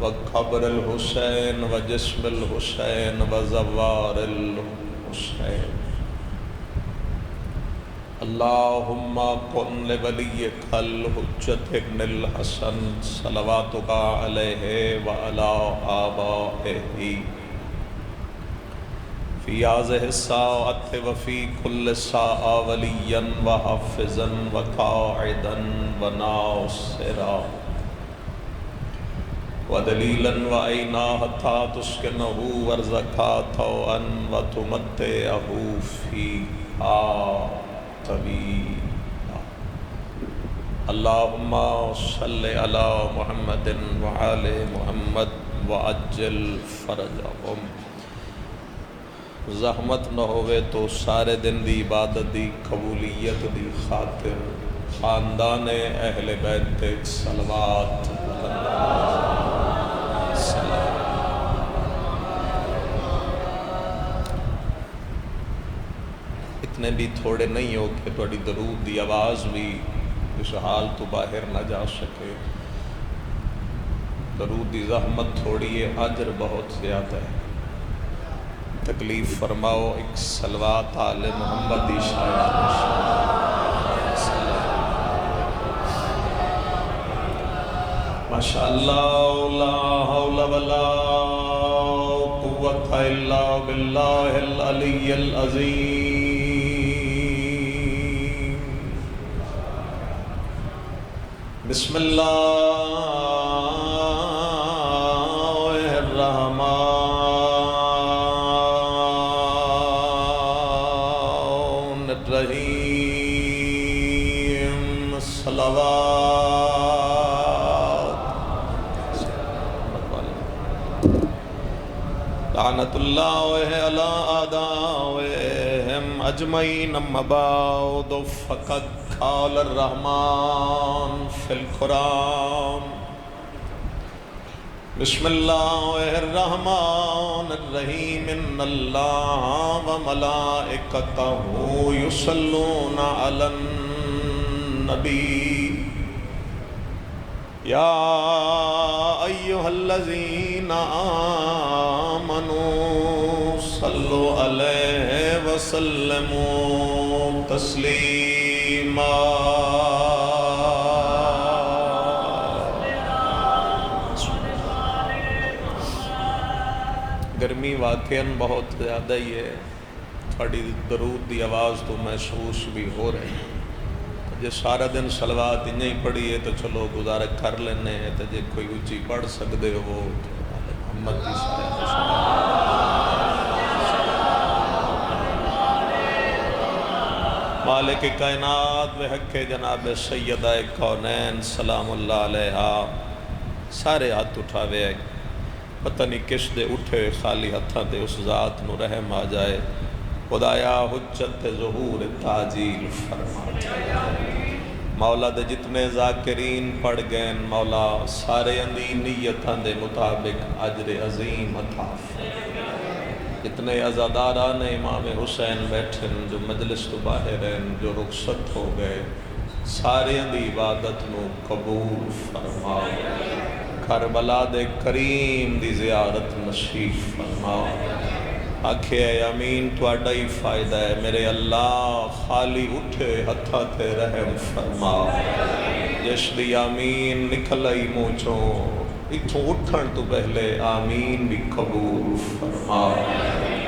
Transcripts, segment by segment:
وقبر الحسین وجسم الحسین وزوار الحسین اللہم کن لولیک الحجت ابن الحسن صلواتک علیہ وعلی آبائہ فی هذه الساعة وفی کل ساعة ولیا وحافظا وقاعدا وناصرا ودلیلا وعینا حتی تسکنہ وارزقا طوعا وتمتعہ فیہا طویلا اللہم صلی علی محمد وعلی محمد وعجل فرجہم۔ زحمت نہ ہوئے تو سارے دن دی عبادت دی قبولیت دی خاطر خاندان اہل بیت ایک صلوات اتنے بھی تھوڑے نہیں ہو کہ تھوڑی درود دی آواز بھی اس حال تو باہر نہ جا سکے۔ درود دی زحمت تھوڑی ہے، اجر بہت زیادہ ہے۔ تکلیف فرماؤ ایک صلوات آل محمد دی شاید ماشاءاللہ لا حول ولا قوة الا باللہ العلی العظیم۔ بسم اللہ الرحمن لعنت اللہ علی اعدائہم اجمعین اما بعد فقد قال الرحمن فی القرآن بسم اللہ الرحمن الرحیم ان اللہ وملائکتہ یصلون علی النبی یا ایہا الذین آمنوا صلوا علیہ وسلموا تسلیما۔ گرمی واقعاً بہت زیادہ ہی ہے، تھوڑی درود دی آواز تو محسوس بھی ہو رہی ہے۔ جے سارا دن صلوات انہیں ہی پڑھی ہے تو چلو گزارہ کر لینے ہیں، تو جے کوئی اچھی پڑھ سکتے ہو محمد کی مالک کائنات بحق جناب سیدہ کونین سلام اللہ علیہ سارے ہاتھ اٹھاوے، پتہ نہیں کس دے اٹھے خالی ہتھاں دے اس ذات نو رحم آ جائے۔ خدایا حجت ظہور تاجیل فرما، مولا دے جتنے ذاکرین پڑھ گئے مولا سارے اندی نیتاں دے مطابق اجر عظیم عطا فرما۔ جتنے عزاداران امام حسین بیٹھن جو مجلس تو باہر ہیں جو رخصت ہو گئے سارے اندی عبادت نو قبول فرما، کربلا دے کریم دی زیارت نصیب فرما۔ آکھے اے امین تواڈا ہی فائدہ ہے میرے اللہ، خالی اٹھے ہتھاں تے رحم فرما۔ جس دی آمین نکل آئی موچوں اتھوں اٹھن تو پہلے آمین بھی قبول فرما۔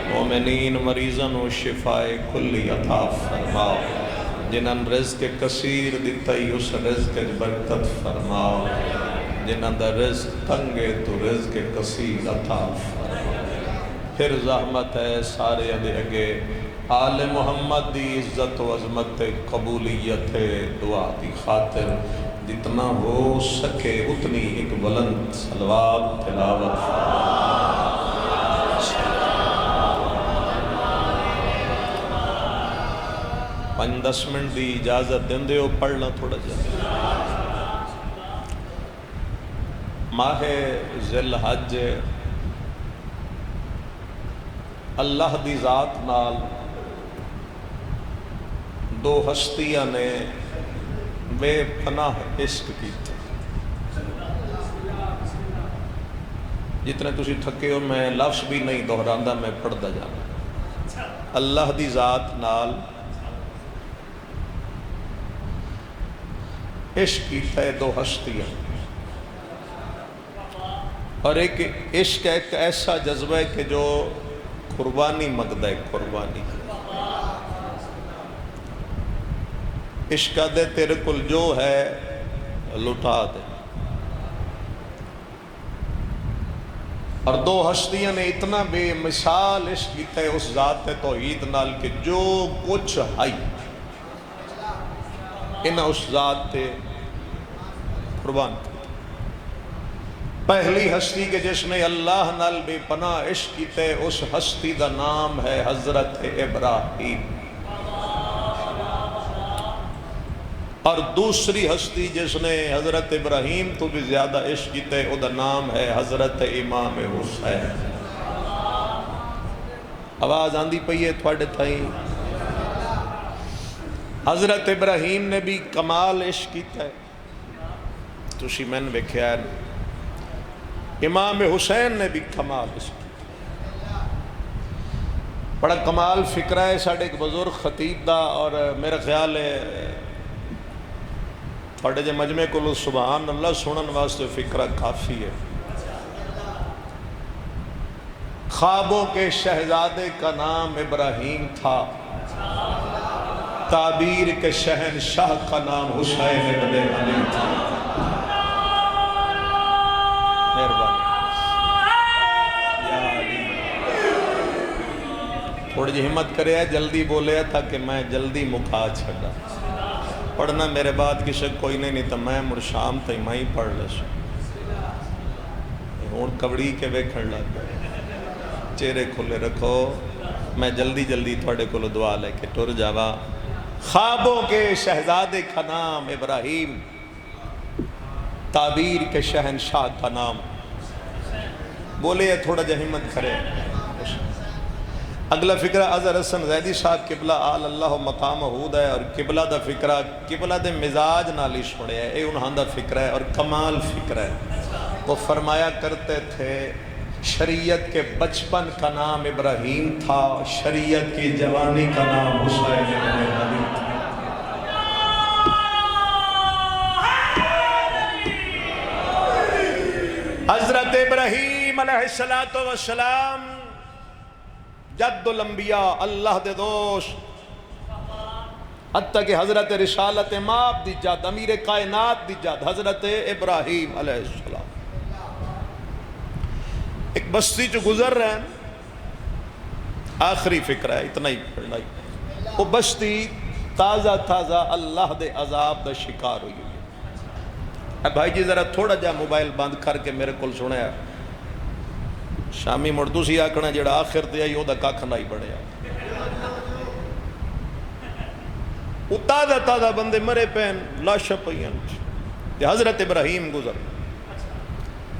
مومنین مریضاں نو شفاء کلی عطا فرما، جنہاں رزق کثیر دتائی اس رزق برکت فرما، جنہاں دا رزق تنگے تو رزق کثیر عطا فرما۔ پھر زحمت ہے سارے اندے اگے آل محمد دی عزت و عظمت قبولیت دعا دی خاطر جتنا ہو سکے اتنی ایک بلند صلوات تلاوت پانچ 10 منٹ دی اجازت دیں دے ہو پڑھنا تھوڑا جا۔ ماہ ذی الحج اللہ دی ذات نال دو ہستیاں نے بے پناہ عشق کیتا۔ جتنے تسی تھکے ہو میں لفظ بھی نہیں دہراندہ، میں پڑھتا جانا۔ اللہ دی ذات نال عشق کیتا ہے دو ہستیاں، اور ایک عشق ایک ایسا جذبہ ہے کہ جو قربانی مگدا ہے، قربانی۔ عشق دے تیرے کل جو ہے لٹا دے، اور دو ہستیاں نے اتنا بے مثال عشق کیتا ہے اس ذات توحید نال کہ جو کچھ ہے انہاں اس ذات تے قربان کر۔ پہلی ہستی کے جس نے اللہ نال بے پناہ عشق کیتا ہے اس ہستی دا نام ہے حضرت ابراہیم، اور دوسری ہستی جس نے حضرت ابراہیم تو بھی زیادہ عشق کیتا ہے او دا نام ہے حضرت امام حسین۔ آواز آندی پئی ہے تھوڑے تھائی؟ حضرت ابراہیم نے بھی کمال عشق کیتا ہے، تسی میں نے ویکھیا ہے۔ امام حسین نے بھی کمال عشق کیتا، بڑا کمال فکرہ ہے ساڑھے ایک بزرگ خطیب دا، اور میرا خیال ہے تھوڑے جے مجمع کو سبحان اللہ سنن واسطے فکرہ کافی ہے۔ خوابوں کے شہزادے کا نام ابراہیم تھا، تعبیر کے شہنشاہ کا نام حسین ابن علی تھا۔ مہربانی یا علی، تھوڑی جی ہمت کرے جلدی بولے تاکہ میں جلدی مکھا چھڑا۔ پڑھنا میرے بعد کسی کوئی نہیں تو میں مڑ شام تھی میں ہی پڑھ لے سو۔ ہون کبڑی کے ویکھن لگ گئے، چہرے کھلے رکھو، میں جلدی جلدی تھوڑے کو دعا لے کے ٹر جاوا۔ خوابوں کے شہزادے کا نام ابراہیم، تعبیر کے شہنشاہ کا نام، بولے تھوڑا جا ہمت کرے۔ اگلا فکرہ اظہر حسن زیدی صاحب قبلہ آل اللہ مقام حود ہے، اور قبلہ دا فکرہ قبلہ دے مزاج نالی چھوڑے ہے، اے انہاں دا فکرہ ہے اور کمال فکرہ ہے۔ وہ فرمایا کرتے تھے شریعت کے بچپن کا نام ابراہیم تھا، شریعت کی جوانی کا نام حسین ابن علی تھا۔ حضرت ابراہیم علیہ السلام جد الانبیاء، اللہ دے دوست، حتیٰ کہ حضرت رسالت ماب دی جد، امیر کائنات دی جد حضرت ابراہیم علیہ السلام ایک بستی جو گزر رہے ہیں، آخری فکرہ ہے اتنا ہی پڑھنا ہی۔ وہ بستی تازہ تازہ اللہ دے عذاب دا شکار ہوئی ہے۔ اب بھائی جی ذرا تھوڑا جا موبائل بند کر کے میرے کل سنے ہے، شامی مردو سی آکھنا جڑا آخر تے آئی او دا کاکھ نائی بڑھیا۔ وہ تازہ تازہ بندے مرے پین لاشا پئیاں، حضرت ابراہیم گزر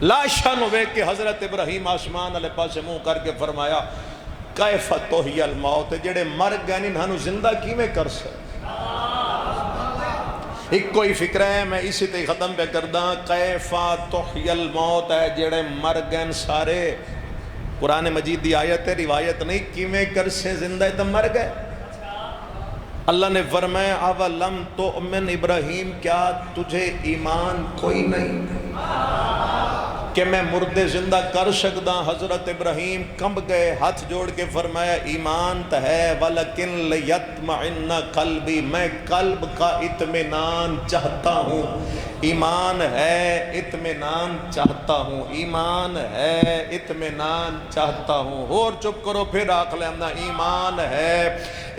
لاشا نو ویک کے حضرت ابراہیم آسمان علیہ پاسے منہ کر کے فرمایا کیف تحیی الموت، جڑے مر گئے انہاں زندہ کیویں کر سکتے؟ ایک کوئی فکر ہے میں اسی تے ختم پہ کردہ، کیف تحیی الموت ہے جڑے مر گئے سارے، قرآن مجید دی آیت ہے روایت نہیں، کیویں کر سے زندہ ہے تو مر گئے۔ اللہ نے فرمایا اولم تؤمن ابراہیم، کیا تجھے ایمان کوئی نہیں کہ میں مردے زندہ کر سکتا؟ حضرت ابراہیم کمب گئے، ہاتھ جوڑ کے فرمایا ایمان تو ہے ولیکن لیطمئن قلبی، میں قلب کا اطمینان چاہتا ہوں، ایمان ہے اطمینان چاہتا ہوں، ایمان ہے اطمینان چاہتا ہوں۔ اور چپ کرو پھر آخ لینا ایمان ہے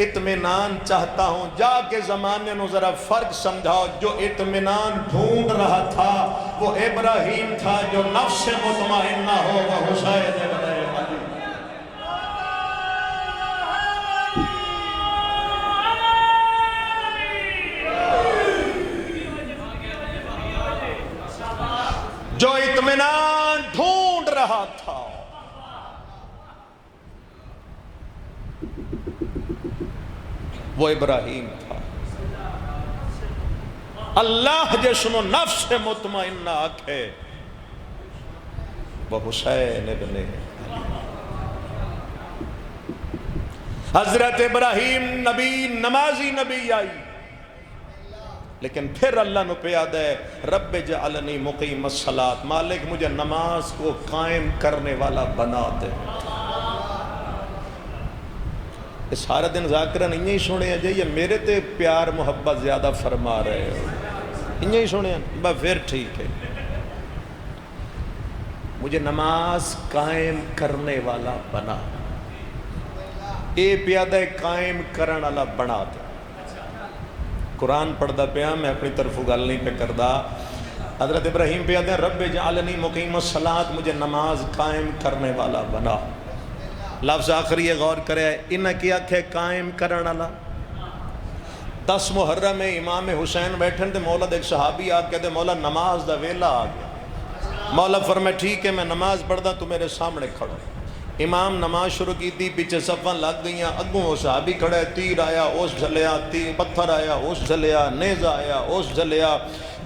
اطمینان چاہتا ہوں۔ جا کے زمانے نو ذرا فرق سمجھاؤ، جو اطمینان ڈھونڈ رہا تھا وہ ابراہیم تھا، جو نفس مطمئنہ ہو وہ حسین ابن علی۔ جو اطمینان ڈھونڈ رہا تھا وہ ابراہیم تھا۔ اللہ جسنو نفس مطمئنہ آکھے وہ حسین ابن حضرت ابراہیم نبی نمازی نبی آئی، لیکن پھر اللہ نے پیاد ہے رب جعلنی مقیم الصلاۃ، مالک مجھے نماز کو قائم کرنے والا بنا دے۔ یہ سارا دن ذاکرہ نہیں ہی سنے جی، یہ میرے تے پیار محبت زیادہ فرما رہے ہو، انہیں ہی سنے بس پھر ٹھیک ہے، مجھے نماز قائم کرنے والا بنا، اے پیادہ قائم کرن والا بنا دے۔ قرآن پڑھدا پیا، میں اپنی طرف گل نہیں پہ کردا، حضرت ابراہیم پیادہ رب جعلنی مقیم الصلاۃ، مجھے نماز قائم کرنے والا بنا۔ لفظ آخری یہ غور کرے، انہیں کیا کہ قائم کرن والا۔ 10 محرم میں امام حسین بیٹھن تے مولا دے ایک صحابی آ کے دے مولا نماز دا ویلا آ گیا۔ مولا فرمائے ٹھیک ہے میں نماز پڑھدا تو میرے سامنے کھڑو۔ امام نماز شروع کی تھی، پیچھے صفاں لگ گئیاں، اگوں وہ صحابی کھڑا ہے، تیر آیا اس جھلیا، پتھر آیا اس جھلیا، نیزہ آیا اس جھلیا،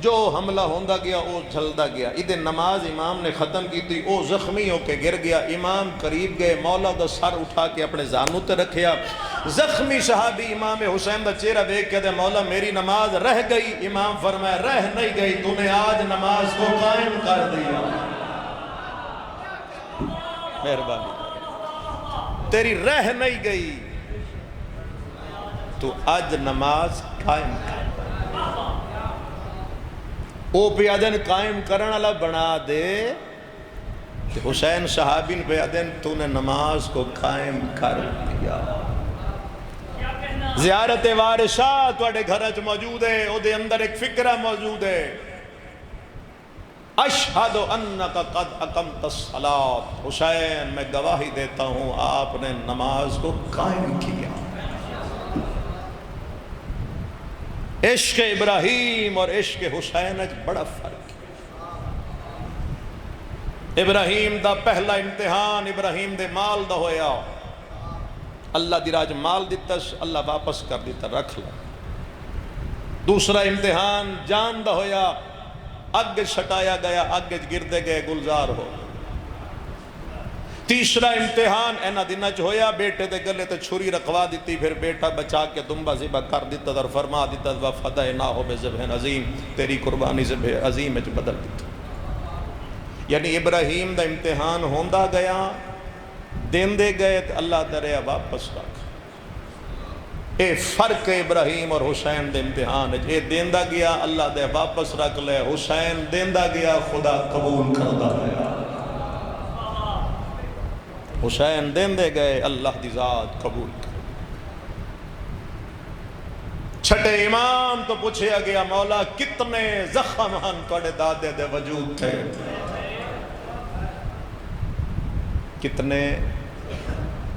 جو حملہ ہوندا گیا وہ جھلدا گیا۔ ادھر نماز امام نے ختم کی تھی، وہ زخمی ہو کے گر گیا، امام قریب گئے، مولا دا سر اٹھا کے اپنے زانوں تے رکھیا۔ زخمی صحابی امام حسین دا چہرہ دیکھ کے دے مولا میری نماز رہ گئی، امام فرمایا رہ نہیں گئی، تو نے آج نماز کو قائم کر دیا، مہربانی تیری رہ نہیں گئی، تو آج نماز قائم کر۔ او پیادن قائم کرن والا بنا دے، حسین صحابین پیادن تو نے نماز کو قائم کر دیا۔ زیارت وارثہ تواڈے گھر وچ موجود ہے، او دے اندر ایک فکرہ موجود ہے، اشہد انک قد اقمت الصلاۃ، حسین میں گواہی دیتا ہوں آپ نے نماز کو قائم کیا۔ عشق ابراہیم اور عشق حسین بڑا فرق ہے۔ ابراہیم دا پہلا امتحان ابراہیم دے مال دا ہویا، اللہ دی راج مال دیتا، اللہ واپس کر دیتا، رکھ لیا۔ دوسرا امتحان جان دا ہویا، اگ چھٹایا گیا، اگ گردے گئے گلزار ہو۔ تیسرا امتحان اینا دنہ چ ہویا، بیٹے دے گلے تے چھری رکھوا دیتی، پھر بیٹا بچا کے دمبا ذبح کر دیتا اور فرما دیتا وَفَدَيْنَاهُ بِذِبْحٍ عَظِيمٍ، تیری قربانی ذبح عظیم وچ بدل دیتا۔ یعنی ابراہیم دا امتحان ہوندا گیا، دیندے گئے تے اللہ دریا واپس رکھ۔ اے فرق ابراہیم اور حسین دے امتحان، اے دیندہ گیا اللہ دے واپس رکھ لے، حسین دیندہ گیا خدا قبول کردا گیا۔ حسین دیندے گئے اللہ دی ذات قبول کر۔ چھٹے امام تو پوچھیا گیا مولا کتنے زخم ہن توڑے دادے دے وجود تھے، کتنے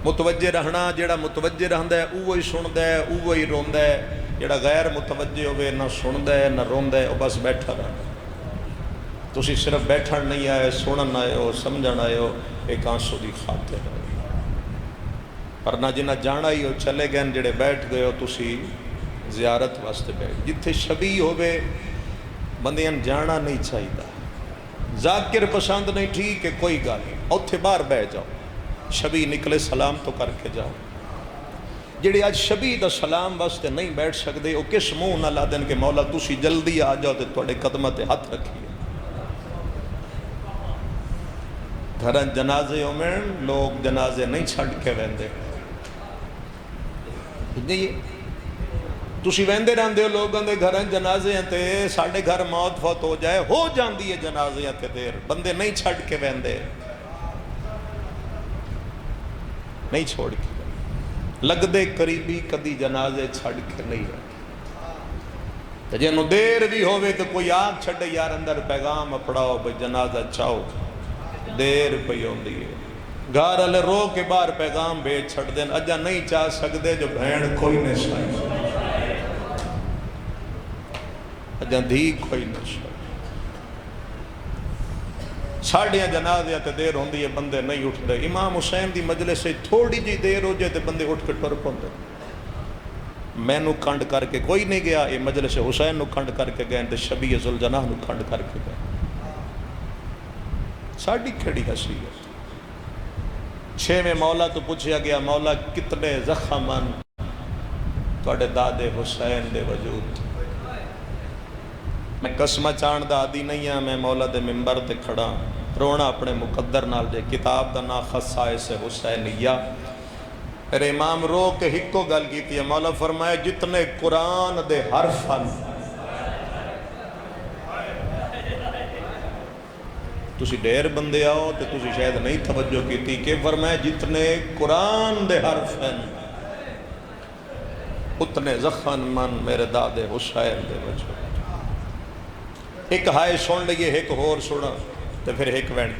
متوجہ رہنا، جیڑا متوجہ رہندا ہے اوہی سندا ہے اوہی روندا ہے، جیڑا غیر متوجہ ہوئے نہ سندا ہے نہ روندا ہے، وہ بس بیٹھا رہنا۔ تسی صرف بیٹھن نہیں آئے، سنن آئے ہو، سمجھن آئے ہو، ایک آنسو دی خاطر ہے۔ ورنہ جنہ جانا ہی ہو چلے گئے، جڑے بیٹھ گئے ہو تسی زیارت واسطے بیٹھ، جتھے شبی ہوئے بندیاں جانا نہیں چاہیے، ذاکر پسند نہیں ٹھیک ہے کوئی گل نہیں، اوتھے باہر بہ جاؤ، شبی نکلے سلام تو کر کے جاؤ۔ جڑے آج شبی دا سلام واسطے نہیں بیٹھ سکتے، وہ کس منہ نہ لا دین کہ مولا تسی جلدی آ جاؤ تے تواڈے قدماں تے ہاتھ رکھیے۔ گھراں جنازے ہوئے لوگ جنازے نہیں چھڑ کے ویندے، نہیں تسی ویندے رہندے ہو لوگوں دے گھراں جنازے ہیں تے ساڈے گھر موت فوت ہو جائے، ہو جاندی ہے جنازے تے دیر، بندے نہیں چھڑ کے ویندے، نہیں چھوڑ کے لگ دے قریبی کدی جنازے چھڑ کے نہیں رکھے۔ جنہوں دیر بھی ہوئے تو کوئی آگ چھڑے یار اندر پیغام اپڑاؤ بھئی جنازہ چاہو، دیر پہ ہوندی ہے، گھر والے رو کے باہر پیغام بھیج چھڑ دیں، اجا نہیں چاہ سکتے جو بھین کوئی نہیں سائی، اجا دھی کوئی نہیں سائی۔ ساڑھیاں جنازے تے دیر ہوندی ہے بندے نہیں اٹھ دے، امام حسین دی مجلس سے تھوڑی جی دیر ہو جائے تے بندے اٹھ کے ٹر پوندے۔ میں نو کنڈ کر کے کوئی نہیں گیا، یہ مجلس حسین نو کنڈ کر کے گئے تے شبیہ ذوالجناح نو کنڈ کر کے گئے۔ ساڑی کھڑی حیثیت۔ چھویں مولا تو پوچھا گیا مولا کتنے زخمن تواڈے دادے حسین دے وجود۔ میں قسمہ چان دا عادی نہیں ہاں، میں مولا دے ممبر تے کھڑا رونا اپنے مقدر نال جے کتاب دا نا خصائص حسینیہ۔ میرے امام رو کے ہکو گل کیتی ہے، مولا فرمایا جتنے قرآن دے حرفن، تسی ڈیر بندے آؤ تو تسی شاید نہیں توجہ کیتی کہ فرمایا جتنے قرآن دے حرفن اتنے زخم من میرے دادے حسین دے وجود۔ ایک ہائے سن لئیے ایک ہور سنا تو پھر ایک وینٹ۔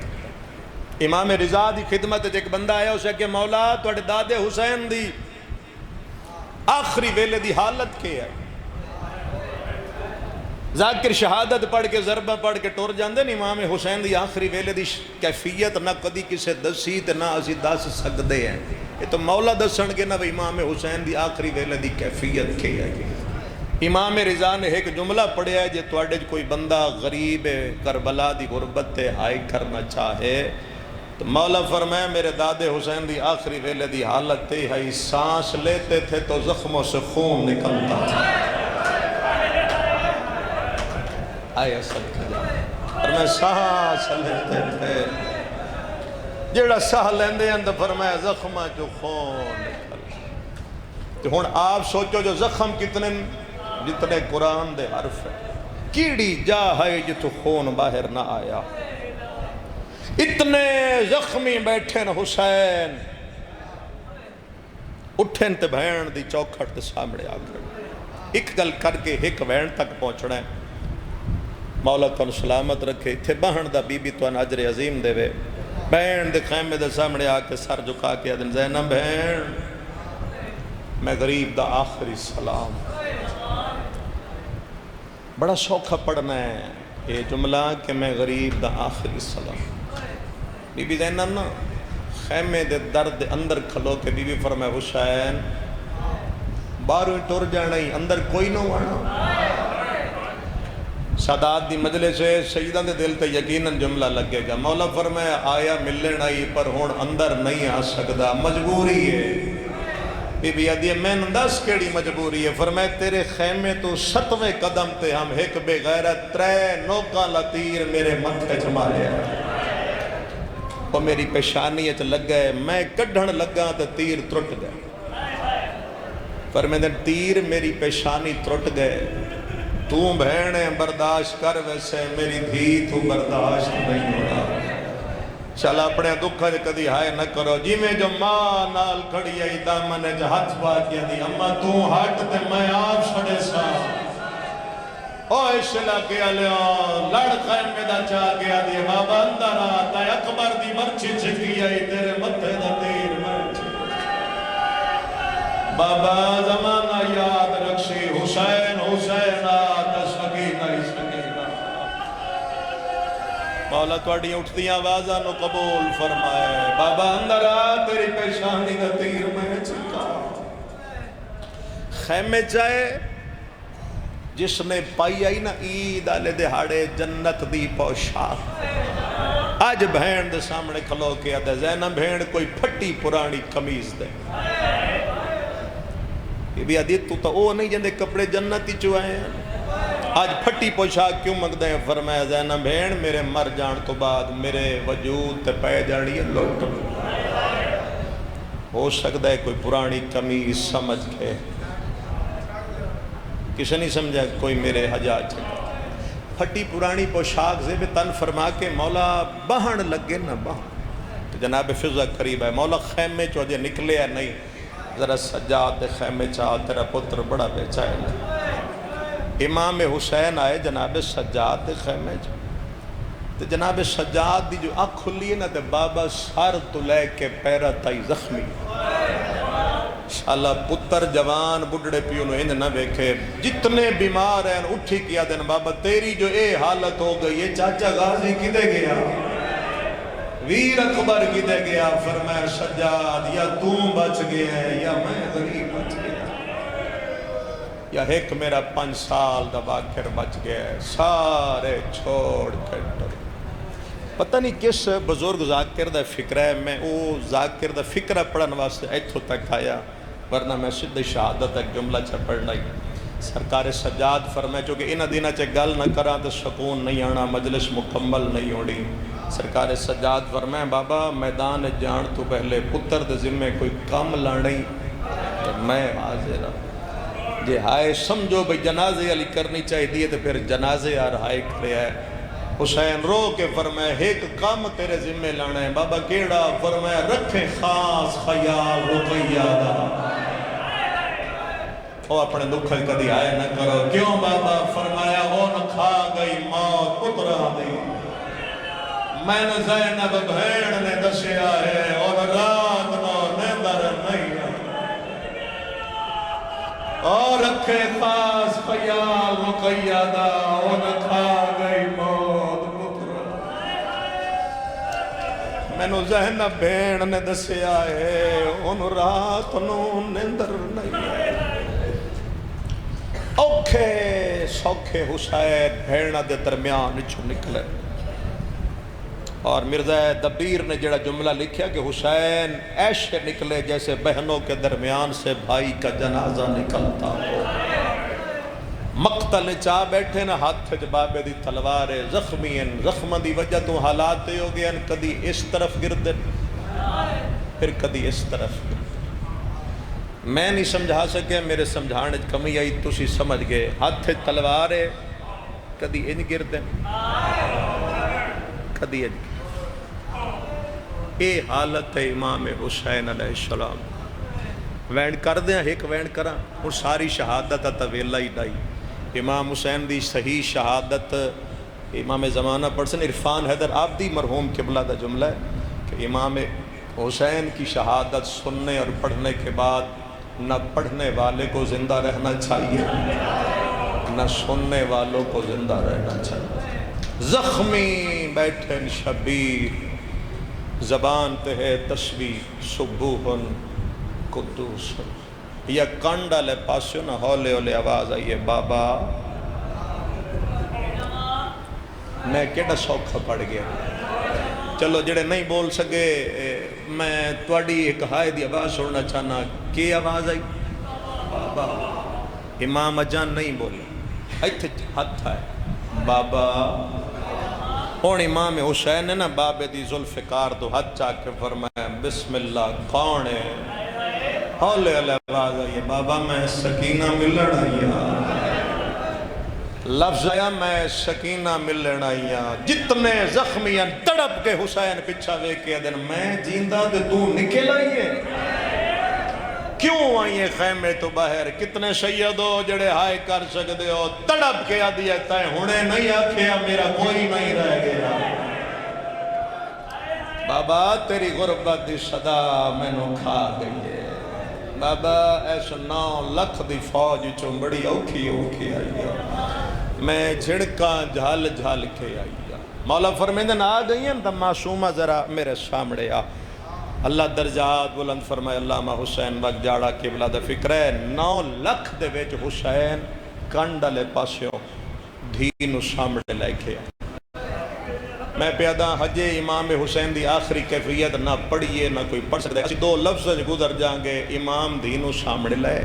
امام رضا دی خدمت ایک بندہ آیا اسے کہ مولا توڑے دادے حسین دی آخری ویلے دی حالت کے ہے؟ ذاکر شہادت پڑھ کے ضربہ پڑھ کے ٹور جاندے نہیں امام حسین دی آخری ویلے دی کیفیت نہ کدی کسے دسی تے نہ اسی دس سکدے ہیں، یہ تو مولا دسن گے نہ امام حسین دی آخری ویلے دی کیفیت کے ہے۔ امام رضا نے ایک جملہ پڑھیا ہے جے تواڈے کوئی بندہ غریب کربلا دی غربت تے ہائی کرنا چاہے تو مولا فرمایا میرے دادے حسین دی آخری ویلے دی حالت تے ہے سانس لیتے تھے تو زخموں سے خون نکلتا تھا۔ آئے اصل کھجا فرمایا سانس لیتے تھے جیڑا ساہ لیندے ہیں تو فرمایا زخمہ جو خون نکلتا۔ تو ہون آپ سوچو جو زخم کتنے جتنے قرآن دے حرف ہے، کیڑی جا ہے جتو خون باہر نہ آیا۔ اتنے زخمی بیٹھن حسین اٹھن تے بہن دی چوکھٹ تے سامنے آ کر ایک گل کر کے ایک بہن تک پہنچنا ہے۔ مولا تو سلامت رکھے اتھے بہن دا بی بی تو اجر عظیم دے وے۔ بہن دے خیمے دے سامنے آ کے سر جھکا کے ادن زینب بہن میں غریب دا آخری سلام۔ بڑا سوکھا پڑھنا ہے یہ جملہ کہ میں غریب دا آخری سلام۔ بی بی زینب نا خیمے دے درد اندر کھلو کے بی بی فرمائے حسین باہروں ٹر جانا ہی اندر کوئی نہ آنا۔ سادات دی مجلس سے سیدہ دے دل تے یقیناً جملہ لگے گا۔ مولا فرمائے آیا ملن آئی پر ہون اندر نہیں آ سکدا مجبوری ہے۔ بی بی آدھی ہے میں انداز کیڑی مجبوری ہے؟ فرمائے تیرے خیمے تو 7ویں قدم تے ہم ایک بے غیرت 3 نوکاں لطیر میرے متھے مارے اور میری پیشانی اچ لگ گئے، میں کڈھن لگا تو تیر ترٹ گئے۔ فرمائے تیر میری پیشانی ترٹ گئے، تو بہنے برداشت کر ویسے میری دھی تو برداشت نہیں ہونا۔ چل اپنے دکھا جے کدی ہائے نہ کرو جی میں جو ماں نال کھڑی آئی دامن جا ہاتھ بات کیا دی اممہ تو ہاتھ تے میں آپ سڑے سا او اشلا کیا لیا لڑ خیمے دا چاہ گیا دی بابا اندر آتا ہے اکبر دی مرچی چھکی آئی تیرے متھے دا تیر مرچی بابا زمانہ یاد رکھشی حسین حسین آتا سکینہ ہی سکینہ مولا توڑی اٹھتی آوازہ نو قبول فرمائے بابا اندر آ تیری پیشانی دا تیر میں چکا۔ خیمے چاہے جس نے پائی آئی نا عید آلے دہاڑے جنت دی پوشاک آج بہن دے سامنے کھلو کیا دے زینب بہن کوئی پھٹی پرانی کمیز دے یہ بھی عدیت تو او نہیں جندے کپڑے جنتی چوائے ہیں آج پھٹی پوشاک کیوں مگ دیں؟ فرمایا زینب بہن میرے مر جان تو بعد میرے وجود تے پہ جانی ہے لوٹ ہو سکتا ہے کوئی پرانی کمیز سمجھ کے کسے نہیں سمجھا کوئی میرے حجاج چکا پھٹی پرانی پوشاک زیب تن فرما کے مولا بہن لگے نہ بہن تو جناب فضا قریب ہے مولا خیمے چو جے نکلے ہے نہیں ذرا سجاد خیمے چاہ تیرا پتر بڑا بیچا ہے امام حسین آئے جناب سجاد خیمے چاہ تو جناب سجاد دی جو آنکھ کھلی ہے نا تو بابا سار تو لے کے پیرا تائی زخمی اللہ پتر جوان بڑھڑے پیو نو ہند نہ بیکھے جتنے بیمار ہیں اٹھی کیا دن بابا تیری جو اے حالت ہو گئی یہ چاچا غازی کدے گیا ویر اکبر کدے گیا فرمایا سجاد یا تم بچ گیا ہے یا میں غریب بچ گیا یا ایک میرا 5 سال دا باکر بچ گیا ہے سارے چھوڑ کے ڈر پتہ نہیں کس بزرگ ذاکر دا فکر ہے، میں وہ ذاکر دا فکرہ پڑھن واسطے ایتھوں تک آیا، ورنہ میں سدھ شہادت ایک جملہ چا پڑھنا ہی۔ سرکار سجاد فرمائے چونکہ انہ دنہ چے گل نہ کراں تو سکون نہیں آنا، مجلس مکمل نہیں ہونی۔ سرکار سجاد فرمائے بابا میدان جان تو پہلے پتر دے ذمے کوئی کام لانی تو میں حاضر ہوں۔ جے ہائے سمجھو بھئی جنازے علی کرنی چاہیے دیئے تو پھر جنازے آر ہائے کھڑے ہے۔ حسین رو کے فرمائے ایک کام تیرے ذمے لانا ہے بابا کیڑا؟ فرمائے رکھیں خاص خیال رقیہ دا، وہ اپنے دکھل کدی آئے نہ کرو۔ کیوں بابا؟ فرمایا اون کھا گئی موت پترہ دی، میں نے زینب بھیڑ نے دسیا ہے اور رات نو نیندر نہیں اور رکھے خاص خیال رقیہ دا، اون کھا گئی موت پترہ۔ میں نے زینب بھیڑ نے دسیا ہے اون رات نو نیندر نہیں۔ اوکھے سوکھے حسین بھیڑنا دے درمیان چھو نکلے، اور مرزا دبیر نے جڑا جملہ لکھیا کہ حسین ایسے نکلے جیسے بہنوں کے درمیان سے بھائی کا جنازہ نکلتا ہو۔ مقتل چاہ بیٹھے نا، ہاتھ جبابے دی تلوارے، زخمی ہیں، زخم دی وجہ تو حالات ہو گئے ہیں، کدی اس طرف گردے پھر کدی اس طرف گردے۔ میں نہیں سمجھا سکے، میرے سمجھانے کمی آئی، تسی سمجھ گئے۔ ہاتھ تلوارے کدی ان گردے کدی ان گردے۔ اے حالت ہے امام حسین علیہ السلام۔ وین کر دیں ایک وین کراں اور ساری شہادت طویلہ ہی ڈائی۔ امام حسین دی صحیح شہادت امام زمانہ پڑھسن عرفان حیدر عابدی مرحوم قبلہ دا جملہ ہے کہ امام حسین کی شہادت سننے اور پڑھنے کے بعد نہ پڑھنے والے کو زندہ رہنا چاہیے نہ سننے والوں کو زندہ رہنا چاہیے۔ زخمی بیٹھے شبیر، زبان پہ ہے تسبیح سبوحن قدوس، یا کانڈا لے پاسیو نہ ہولے ہولے آواز آئیے بابا۔ میں کیڑا سوکھا پڑ گیا، چلو جڑے نہیں بول سکے میں تواڈی ایک ہائے دی آواز سننا چاہنا۔ کی آواز آئی؟ بابا۔ امام اجان نہیں بولے، ایتھے ہاتھ ہے بابا۔ اور امام حسین نے نا بابے دی ذوالفقار تو ہاتھ چاہ کے فرمایا بسم اللہ کون ہے؟ ہولے ہولے آواز آئی بابا میں سکینہ ملن آئیا، لفظ آیا میں سکینہ ملن آئیا۔ جتنے زخمیاں تڑپ کے حسین پچھا وے کے دن میں جیندہ دے تو نکل آئیے، کیوں آئیے خیمے تو باہر؟ کتنے سید ہو جڑے ہائے کر سکتے ہو، تڑپ کے آدھی ہے ہونے نہیں آکھیا میرا کوئی نہیں رہ گیا۔ بابا تیری غربت دی صدا میں نو کھا گئی ہے بابا، ایسا 9 لاکھ دی فوج چوں بڑی اوکھی اوکھی آئی ہے، میں جھڑکاں جھال جھال کے آئی ہے۔ مولا فرمیندن آ گئی ہیں تو معصومہ ذرا میرے سامنے آ۔ اللہ درجات بلند فرمائے علامہ حسین وقت جاڑا قبلہ دا فکر ہے 9 لاکھ دے ویچ حسین کانڈا لے پاسیوں دھینو سامنے لے کے آئے۔ میں پیادہ حج امام حسین دی آخری کیفیت نہ پڑھئے نہ کوئی پڑھ سکتے، اسی 2 لفظ گزر جائیں گے۔ امام دینو سامنے لے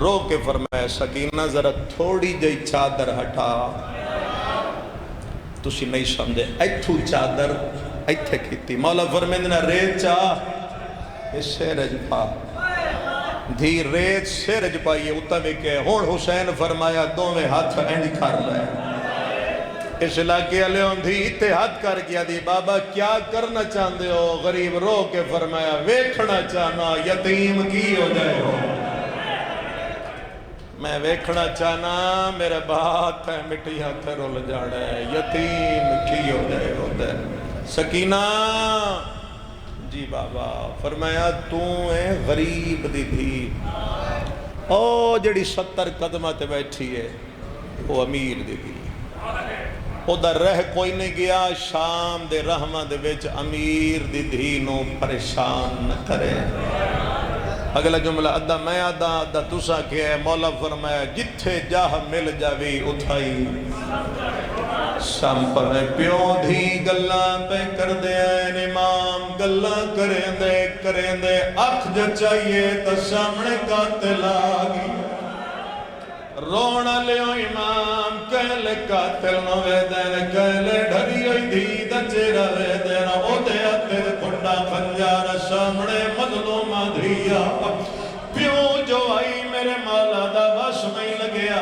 رو کے فرمائے سکینہ ذرا تھوڑی جئی چادر ہٹا، تسی نہیں سمجھے ایتھو چادر ایتھے کیتی، مولا فرمیندنا ریت چاہ اس سیرج پا، دھی ریت سیرج پائیے اتھا میں کہ ہون حسین فرمایا دوویں ہاتھ اینج کر لے، اس علاقے علیہوں دھی اتحاد کر گیا دی بابا کیا کرنا چاہندے ہو؟ غریب رو کے فرمایا ویکھنا چاہنا یتیم کی ہو جائے ہو، میں ویکھنا چاہنا میرے بات ہے مٹی ہاتھ رول جاڑے یتیم کی ہو جائے ہو دے۔ سکینہ جی بابا فرمایا تو اے غریب دی بھی، او جڑی 70 قدمہ تے بیٹھی ہے وہ امیر دی بھی، او در رہ کوئی نہیں گیا، شام دے رحمہ دے ویچ امیر دی دھینوں پریشان نہ کرے۔ اگلا جملہ ادھا میں ادھا تسا کہ مولا فرمایا جتھے جاہ مل جاوی اتھائی ਸੰਭਵੇਂ ਪਿਓ ਦੀ ਗੱਲਾਂ ਪੈ ਕਰਦੇ ਐ ਇਮਾਮ ਗੱਲਾਂ ਕਰੇਂਦੇ ਅੱਖ ਜਚਾਈਏ ਤਾਂ ਸਾਹਮਣੇ ਕਾਤਿਲ ਆ ਗਈ ਰੋਣ ਲਿਓ ਇਮਾਮ ਕਹਿਲੇ ਕਾਤਿਲ ਨੂੰ ਵੇਦਨ ਕਹਿਲੇ ਢਰੀ ਹੋਈ ਧੀ ਦਾ ਚਿਹਰਾ ਵੇਦਨ ਉਹਦੇ ਹੱਥੇ ਖੁੰਡਾ ਖੰਜਾਰ ਸਾਹਮਣੇ ਮਜ਼ਲੂਮਾਂ ਧੀਆ ਪਿਓ ਜੋ ਆਈ ਮੇਰੇ ਮੌਲਾ ਦਾ ਵਸ ਨਹੀਂ ਲੱਗਿਆ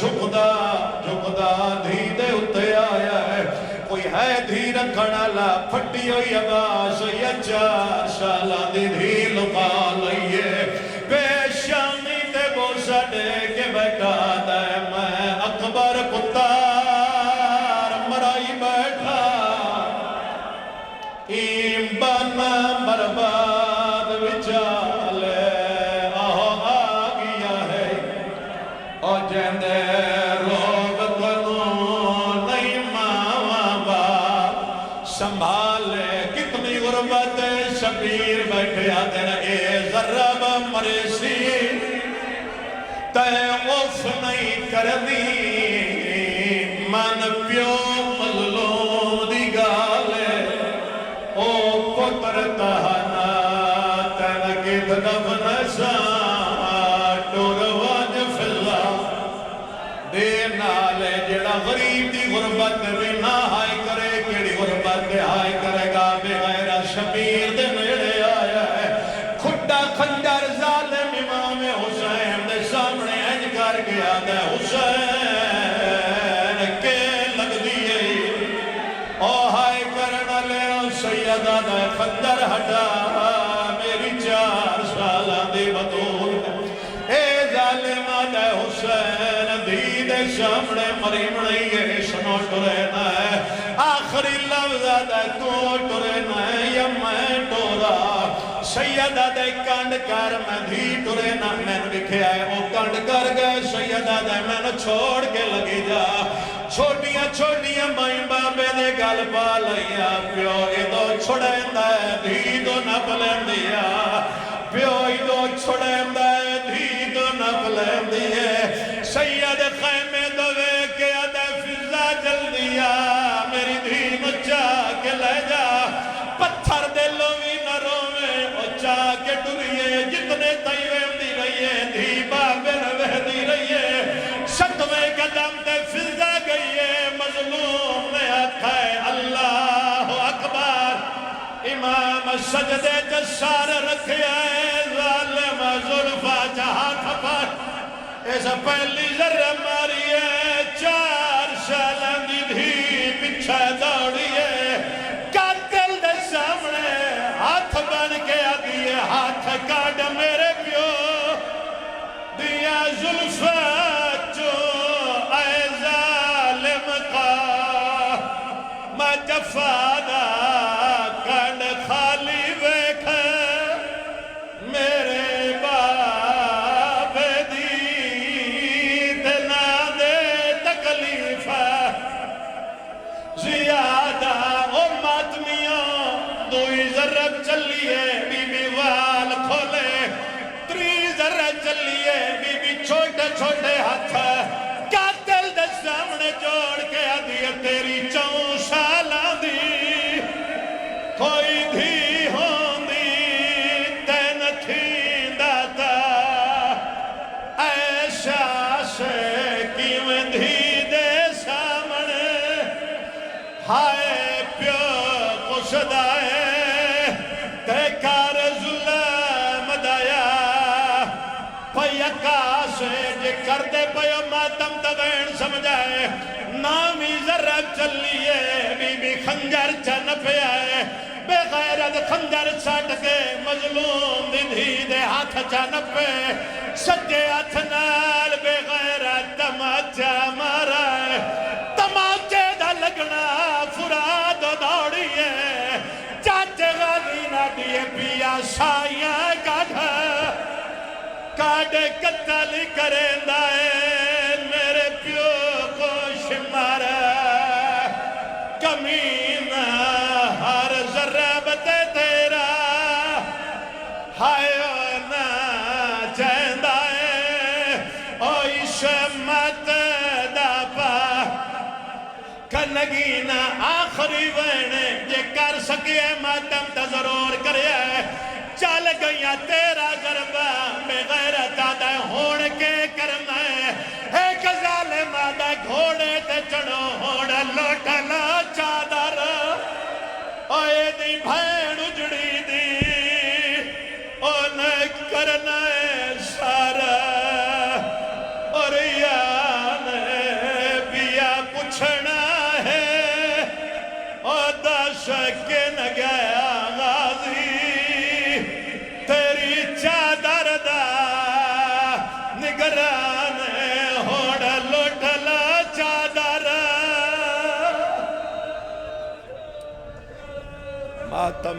ਝੁਕਦਾ ਧੀ ਦੇ ਉੱਤੇ ਆਇਆ ਹੈ کوئی ہے دھی رکھنا لا پھٹی ہوئی عباس یا 4 سالاں دی دھی لکا لئیے بے شامی تے بوسا دے کے بیٹھا دے میں اکبر کتار مرائی بیٹھا ایمان برباد وچالے آہو آگیا ہے او جیندے سنبھالے کتنی غربت شبیر بیٹھے آتے نا اے ذرب مریسی تے اوف نہیں کردی من پیو مظلوم دی گالے او پتر تہنا تین کت دفنسا ٹور واج فضا دے نالے جڑا غریب دی غربت بھی نہ ہائی کرے کیڑی غربت ہائی کرے گا بغیر شبیر دے نیڑے آیا ہے کھڈا خنجر ظالم امام حسین دے سامنے انج کر گیا دے حسین کے لگ دیئے او ہائی کرنا لے سیدہ دے خنجر ہٹا میری 4 سالہ دی بدول اے ظالمہ دے حسین دی دے سامنے مریم نہیں ہے سنو ٹرینا ہے آخری لفظ دے تو ٹرینا ہے یا میں ٹورا سیدہ دے کانڈ کر میں دھی ٹرینا میں نے بکھے آئے او کانڈ کر گئے سیدہ دے میں نے چھوڑ کے لگی جا چھوٹیاں مائیں بابے دے گل پا لیا پیو ایدو چھوڑیں دے دھی دو نپلیں دیا پیو ایدو چھوڑیں دے دھی دو نپلیں دیئے سید خیمے دوے کے ادھے فضا جل دیا میری دھی مچا کے لے جا پتھر دلو بھی نہ روے اچا کے ڈریے جتنے تیویم دی رہیے دھی بابے نوے دی رہیے ستویں قدم تے فضا گئیے مظلوم نے آکھا ہے اللہ اکبر امام سجدے جسار رکھے آئے ظالم ظلفہ جہاں تھپر ایسا پہلی ذرہ ماری ہے 4 سالان دی دھی پچھا دوڑی ہے قاتل دے سامنے ہاتھ بن کے آگئی ہے ہاتھ کاڑ میرے پیو دیا ظلفہ جو اے ظالم کا میں جفادہ کن خالی بیک میرے باپ دی دنا دے تکلیف زیادہ او ماتمیوں دوئی ضرب چلیے بی بی وال کھولے 3 ضرب چلیے بی بی چھوٹے چھوٹے ہاتھ قاتل دے سامنے جوڑ کے آدھی تیری 4 سالہ دی کوئی دھی ہوندی تین تھی داتا ایشا سے کیویں دھی دے سامنے ہائے پیو کشدائے تے کار ظلم دایا پیکا سے جے کر دے پیو ماتم تبین سمجھائے نامی ذرب چلیے بی بی خنجر چن پہ آئے بے غیرت خنجر چھٹ کے مظلوم دی دھی دے ہاتھ چن پہ سجے ہاتھ نال بے غیرت تماچا مارا ہے تماچے دا لگنا فراد دوڑیے چاچے غالی نہ دیے پیا سائیاں کاڑے قتل کریں دائے میرے پیو کو شمار کمینہ ہر ضربت تیرا ہائے نا چیندائے اوئی شمت دا پا آخری وینے جے کر سکے ماتم تا ضرور کرے چل گئیاں تیرا غربہ میں غیرت آدھے ہون کے کرمائے ایک ظالم آدھے گھوڑے تے چڑھو ہون لوٹلا چادر آئے دی بھین اجڑی دی اون کرنا سارا اور یان بیا پچھنا ہے اور دش کے نہ گیا غازی تیری چادر دا نگران ہوڑ لوٹلا چادر ماتم